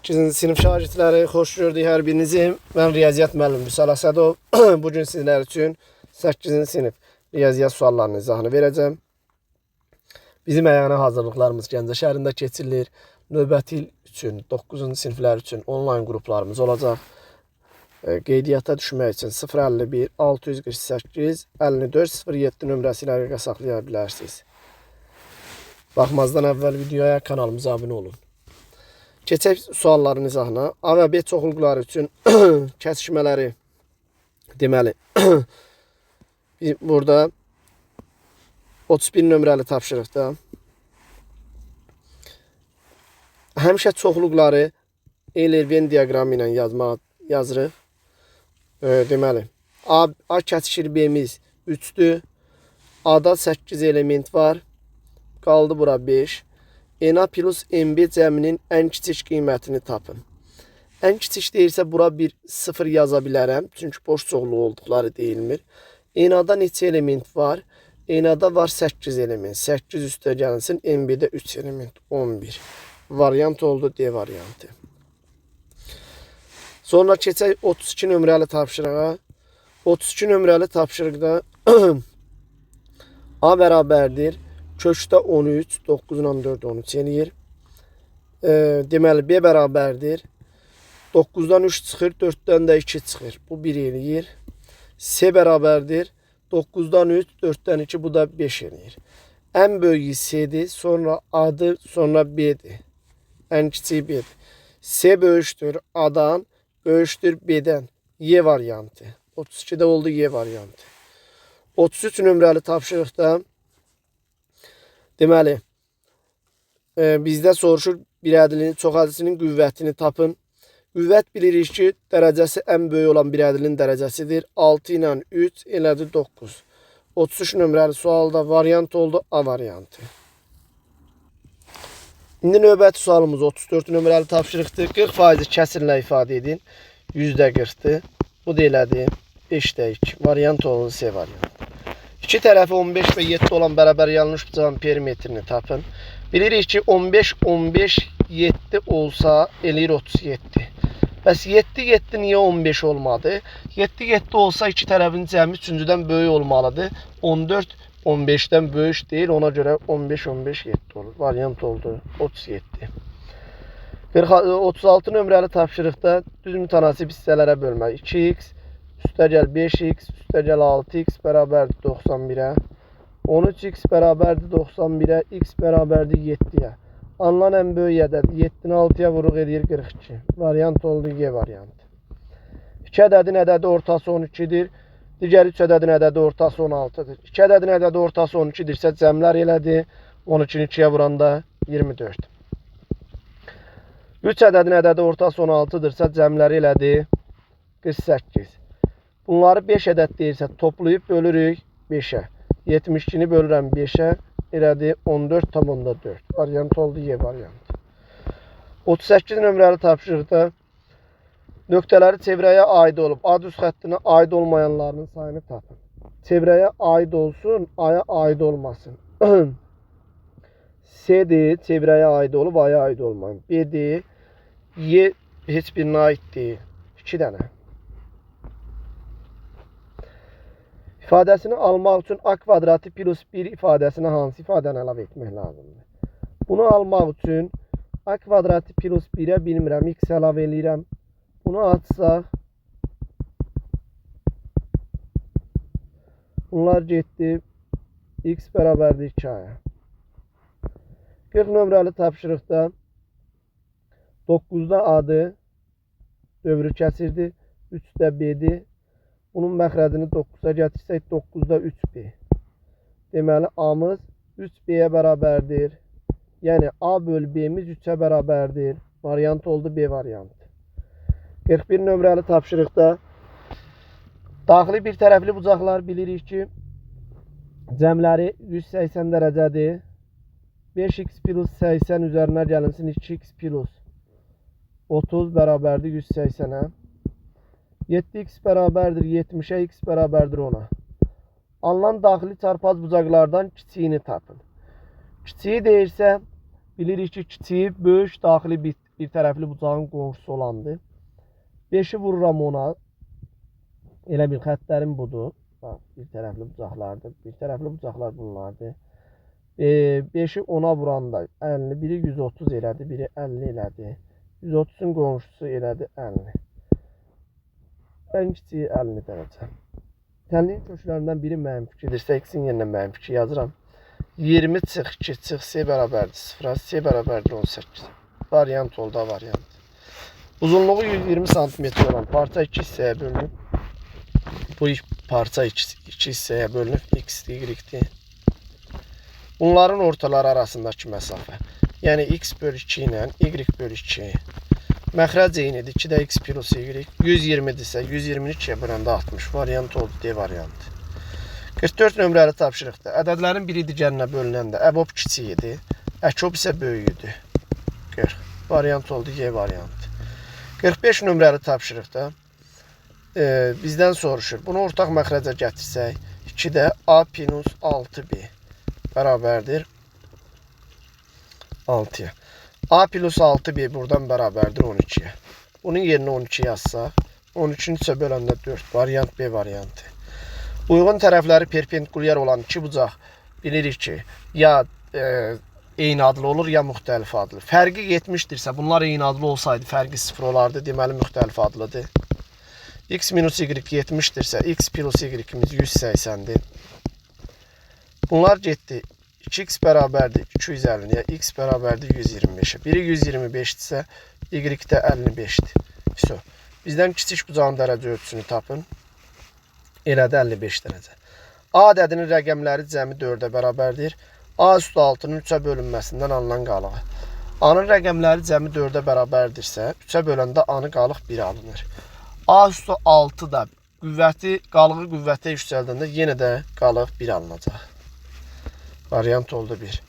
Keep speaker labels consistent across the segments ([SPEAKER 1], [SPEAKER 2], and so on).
[SPEAKER 1] 8-ci sinif şagirdləri, xoş gördük hər birinizi. Mən Riyaziyyat müəllimi Vüsal Əsədov. Bugün sizlər üçün 8-ci sinif riyaziyyat suallarının izahını verəcəm. Bizim əyana hazırlıqlarımız Gəncə şəhərində keçirilir. Növbəti il üçün, 9-cu siniflər üçün onlayn qruplarımız olacaq. Qeydiyyata düşmək üçün 051 648 54 07 nömrəsi ilə əlaqə saxlaya bilərsiniz. Baxmazdan əvvəl videoya, kanalımıza abunə olun. Keçək sualların izahına. A və B çoxluqları üçün kəsişmələri deməli. Burada 31 nömrəli tapşırıqda həmişə çoxluqları Euler-Venn diaqramı ilə yazırıq. Deməli, A kəsişir B-miz 3'dür. A-da 8 element var. Qaldı bura 5. NA plus MB cəminin ən kiçik qiymətini tapın. Ən kiçik deyirsə bura bir 0 yaza bilərəm. Çünki boş çoxluq olduqları deyilmir. NA-da neçə element var? NA-da var 8 element. 8 üstə gəlinsin. MB-də 3 element. 11. Variant oldu. D variantı. Sonra keçək 32 nömrəli tapşırığa. 32 nömrəli tapşırıqda A bərabərdir. Köşdə 13, 9 ilə 4, 13 eləyir. Deməli, B bərabərdir. 9-dan 3 çıxır, 4-dən də 2 çıxır. Bu 1 eləyir. C bərabərdir. 9-dan 3, 4-dən 2, bu da 5 eləyir. Ən böyüyü C'dir, sonra A-dır, sonra B-dir. Ən kiçiyi B-dir. C böyükdür A-dan, böyükdür B-dən. Y variantı. 32-də oldu Y variantı. 33 nömrəli tapşırıqda deməli, bizdə soruşur bir ədilin çox ədisinin qüvvətini tapın. Qüvvət bilirik ki, dərəcəsi ən böyük olan bir ədilin dərəcəsidir. 6 ilə 3 elədi 9. 33 nömrəli sualda variant oldu A variantı. İndi növbəti sualımız 34 nömrəli tapşırıqdır. 40% kəsirlə ifadə edin. %40'dır. Bu da elədi 5'də 2. Variant oldu C variantı. İki tərəfi 15 və 7 olan bərabər yanlış bucağın perimetrini tapın. Bilirik ki 15, 15, 7 olsa eləyir 37. Bəs 7, 7 niyə 15 olmadı? 7, 7 olsa iki tərəfin cəmi üçüncüdən böyük olmalıdır. 14, 15'dən böyük deyil. Ona görə 15, 15, 7 olur. Variant oldu 37. 36 nömrəli tapşırıqda düz mütənasib hissələrə bölmək. 2x üstəgəl 5x üstəgəl 6x bərabərdir 91'ə. 13x bərabərdir 91'ə. X bərabərdir 7'yə. Alınan ən böyük ədəd 7'ni 6'ya vuruq edir 42. Variant oldu Y variantı. 2 ədədin ədədi ortası 12'dir. Digər 3 ədədin ədədi ortası 16'dır. 2 ədədin ədədi ortası 12'dirsə cəmlər elədi. 12'ni 2'yə vuranda 24. 3 ədədin ədədi ortası 16'dırsa cəmləri elədi 48. Bunları 5 ədəd deyirsə toplayıb bölürük 5'ə. 72'ni bölürəm 5'ə. Elədi 14,4. Variant oldu Y variantı. 38 nömrəli tapşırıqda nöqtələri çevrəyə aid olub A düz xəttinə aid olmayanlarının sayını tapın. Çevrəyə aid olsun, A'ya aid olmasın. C'dir, çevrəyə aid olub A'ya aid olmayın. B'dir, Y heç birinə aid deyil. 2 dənə. İfadəsini almaq üçün A kvadratı plus 1 ifadəsinə hansı ifadəni əlavə etmək lazımdır? Bunu almaq üçün A kvadratı plus 1'ə bilmirəm, X əlavə eləyirəm. Bunu açsaq, bunlar getdi, X bərabərdir 2'yə. 40 nömrəli tapşırıqda 9'da A'dır, dövrü kəsirdir, 3'də B'dir. Bunun məxrəcini 9'a gətirsək 9'da 3B. Deməli A'mız 3B'yə bərabərdir. Yəni A bölü B'miz 3'ə bərabərdir. Variant oldu B variantı. 41 nömrəli tapşırıqda daxili bir tərəfli bucaqlar bilirik ki cəmləri 180 dərəcədir. 5x plus 80 üzərinə gəlinsin 2x plus 30 bərabərdir 180'ə. 7x bərabərdir 70'ə, x bərabərdir 10'a. Alınan daxili çarpaz bucaqlardan kiçiyini tapın. Kiçiyi deyirsə, bilirik ki, kiçiyi böyük daxili bir tərəfli bucağın qonşusu olandır. 5'i vururam ona. Elə bir xəttlərim budur. Bax, bir tərəfli bucaqlardır. Bir tərəfli bucaqlar bunlardır. 5'i ona vuranda 50, biri 130 elədi, biri 50 elədi. 130'un qonşusu elədi 50. Ən kiçiyi 50 dərəcə. Tənliyin köklərindən biri mənim fikirdirsə, ikisinin yerinə mənim fikir yazıram. 20 çıx 2 çıx S bərabərdir 0, S bərabərdir 18. Variant oldu, variant. Uzunluğu 120 cm olan parça 2 hissəyə bölünüb. Bu parça 2 hissəyə bölünüb. X, Y. Bunların ortaları arasındakı məsafə. Yəni x bölü 2 ilə y bölü 2. Məxrəc eynidir. 2-də x plus y. 120-dirsə 120-ni 2-yə böləndə 60. Variant oldu, D variantı. 44 nömrəli tapşırıqda ədədlərin biri digərinə bölünəndə əbob kiçik idi, əkob isə böyük idi. 40. Variant oldu, Y variantı. 45 nömrəli tapşırıqda bizdən soruşur. Bunu ortaq məxrəcə gətirsək, 2-də A minus 6B bərabərdir 6-ya. A plus 6B buradan bərabərdir 12'ye. Bunun yerinə 12 yazsaq, 13'ün 3'ə böləndə 4. Variant B variantı. Uyğun tərəfləri perpendikulyar olan iki bucaq bilirik ki, ya eyni adlı olur, ya müxtəlif adlı. Fərqi 70'dirsə, bunlar eyni adlı olsaydı fərqi 0 olardı. Deməli, müxtəlif adlıdır. X minus Y 70'dirsə, X plus Y'imiz 180'dir. Bunlar getdi. 2x bərabərdir 250'yə, x bərabərdir 125'ə. Biri 125'dirsə, y də 55'dir. Bizdən kiçik bucağın dərəcə ölçüsünü tapın. Elədi 55 dərəcə. A ədədinin rəqəmləri cəmi 4'ə bərabərdir. A üstü 6'nın 3'ə bölünməsindən alınan qalığı. A-nın rəqəmləri cəmi 4'ə bərabərdirsə, 3'ə böləndə A-nın qalıq 1 alınır. A üstü 6 da qalığı qüvvətə yüksəldəndə yenə də qalıq 1 alınacaq. Variant oldu 1.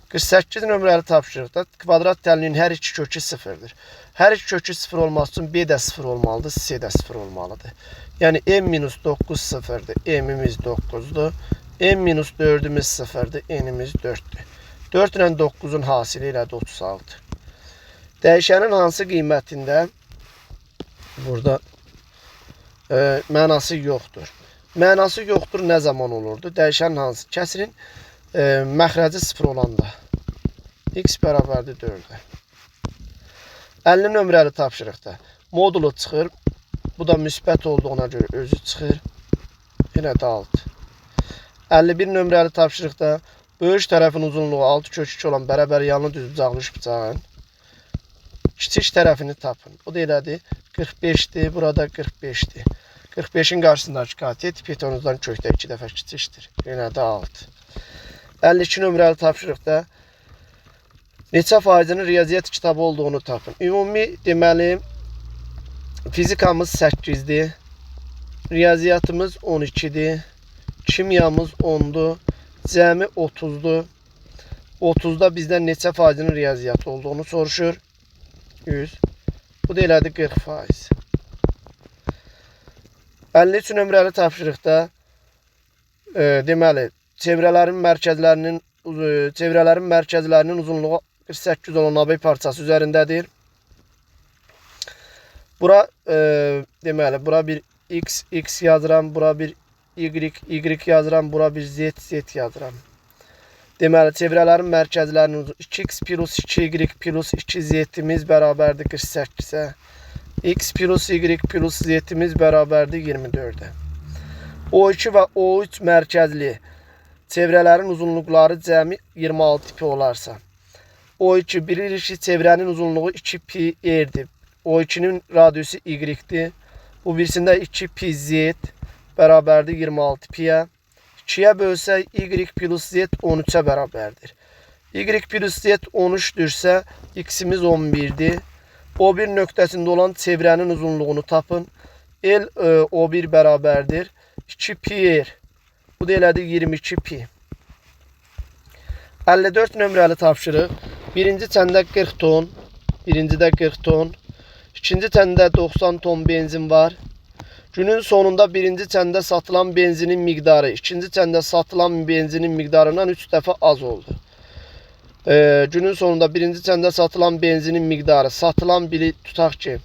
[SPEAKER 1] 48 nömrəli tapşırıqda kvadrat tənliyin hər iki kökü 0'dır. Hər iki kökü 0 olması üçün B də 0 olmalıdır, C də 0 olmalıdır. Yəni M-9 0'dır, M-imiz 9'dur. M-4'ümüz 0'dır, N-imiz 4'dür. 4 ilə 9'un hasili elədi 36. Dəyişənin hansı qiymətində burada mənası yoxdur. Mənası yoxdur nə zaman olurdu? Dəyişənin hansı? Kəsirin məxrəci 0 olanda. X bərabərdir 4'ə. 50 nömrəli tapşırıqda modulu çıxır. Bu da müsbət olduğuna görə özü çıxır. Yenə də 6. 51 nömrəli tapşırıqda böyük tərəfin uzunluğu 6 kök 2 olan bərabər yanlı düz bucaqlı üç bucağın kiçik tərəfini tapın. O da elədi 45'dir. Burada 45'dir. 45'in qarşısındakı katet pitonuzdan kökdə 2 dəfə kiçikdir. Yenə də 6. 52 nömrəli tapşırıqda neçə faizinin riyaziyyat kitabı olduğunu tapın. Ümumi deməli fizikamız 8'dir. Riyaziyyatımız 12'dir. Kimyamız 10'dur. Cəmi 30'dur. 30'da bizdən neçə faizinin riyaziyyatı olduğunu soruşur. 100. Bu da elədi 40%. 53 nömrəli tapşırıqda deməli çevrələrin mərkəzlərinin uzunluğu 48 olan AB parçası üzərindədir. Bura deməli bura bir x yazıram, bura bir y yazıram, bura bir z yazıram. Deməli çevrələrin mərkəzlərinin 2x plus 2y plus 2z'imiz bərabərdir 48'ə. X plus y plus z'imiz bərabərdir 24'ə. O2 və O3 mərkəzli çevrələrin uzunluqları cəmi 26 pi olarsa, O2 bilirik ki, çevrənin uzunluğu 2 pi r'dir. O2'nin radiusu y'dir. Bu birisində 2 pi z bərabərdir 26 pi'yə. 2'yə bölsək y plus z 13'ə bərabərdir. Y plus z 13'dürsə, x'imiz 11'dir. O1 nöqtəsində olan çevrənin uzunluğunu tapın. L O1 bərabərdir 2 pi r. Bu da elədi 22 pi. 54 nömrəli tapşırıq. Birinci çəndə 40 ton, birincidə 40 ton, ikinci çəndə 90 ton benzin var. Günün sonunda birinci çəndə satılan benzinin miqdarı ikinci çəndə satılan benzinin miqdarından 3 dəfə az oldu. Günün sonunda birinci çəndə satılan benzinin miqdarı satılan bili tutaq ki,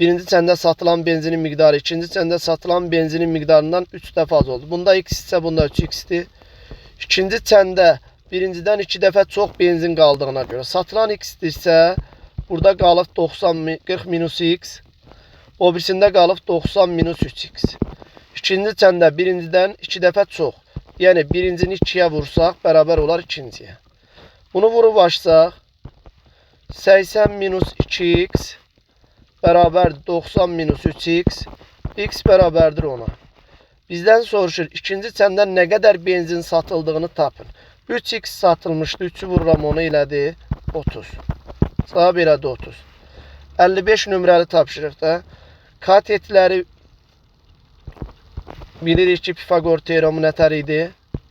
[SPEAKER 1] birinci çəndə satılan benzinin miqdarı ikinci çəndə satılan benzinin miqdarından 3 dəfə az oldu. Bunda x ise bunda 3x'dir. İkinci çəndə birincidən 2 dəfə çox benzin qaldığına görə satılan x-dirsə, burada qalıb 40 minus x, o birisində qalıb 90 minus 3x. İkinci çəndə birincidən 2 dəfə çox, yəni birincini 2'yə vursaq bərabər olar ikinciyə. Bunu vurub açsaq 80 minus 2x bərabərdir 90 minus 3x, x bərabərdir 10'a. Bizdən soruşur, ikinci çəndən nə qədər benzin satıldığını tapın. 3x satılmışdı, 3'ü vururam 10 elədi 30. Cavab elədi 30. 55 nömrəli tapşırıqda katetləri bilirik ki, Pifagor teoremi nətər idi?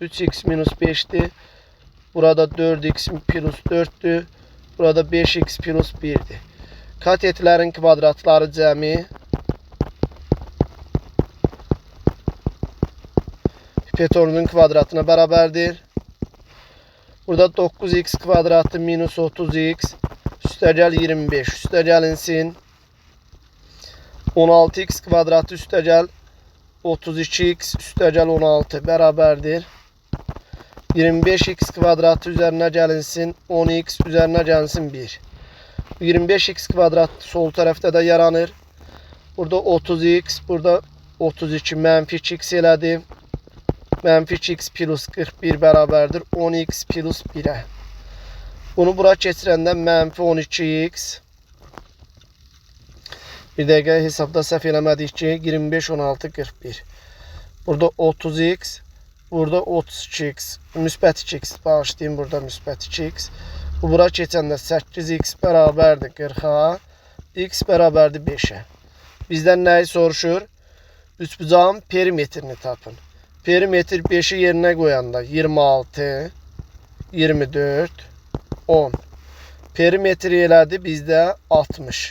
[SPEAKER 1] 3x minus 5'ti. Burada 4x plus 4'dür. Burada 5x plus 1'dir. Katetlərin kvadratları cəmi Pythagoras kvadratına bərabərdir. Burada 9x kvadratı minus 30x üstəgəl 25 üstəgəlinsin. 16x kvadratı üstəgəl 32x üstəgəl 16 bərabərdir. 25x kvadratı üzərinə gəlinsin 10x üzərinə gəlinsin 1. 25x kvadrat sol tərəfdə də yaranır. Burada 30x, burada 32 mənfi 2x elədi. Mənfi 2x plus 41 bərabərdir 10x plus 1'ə. Bunu bura keçirəndə mənfi 12x. Bir dəqiqə hesabda səhv eləmədik ki, 25, 16, 41. Burada 30x, burada 32x, müsbət 2x, bağışlayayım, burada müsbət 2x. Bu bura keçəndə 8x bərabərdir 40'a, x bərabərdir 5'ə. Bizdən nəyi soruşur? Üçbucağın perimetrini tapın. Perimetr 5'i yerinə qoyanda 26, 24, 10. Perimetri elədi bizdə 60.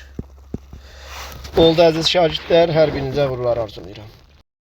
[SPEAKER 1] Oldu əziz şagirdlər, hər birinizə uğurlar arzulayıram.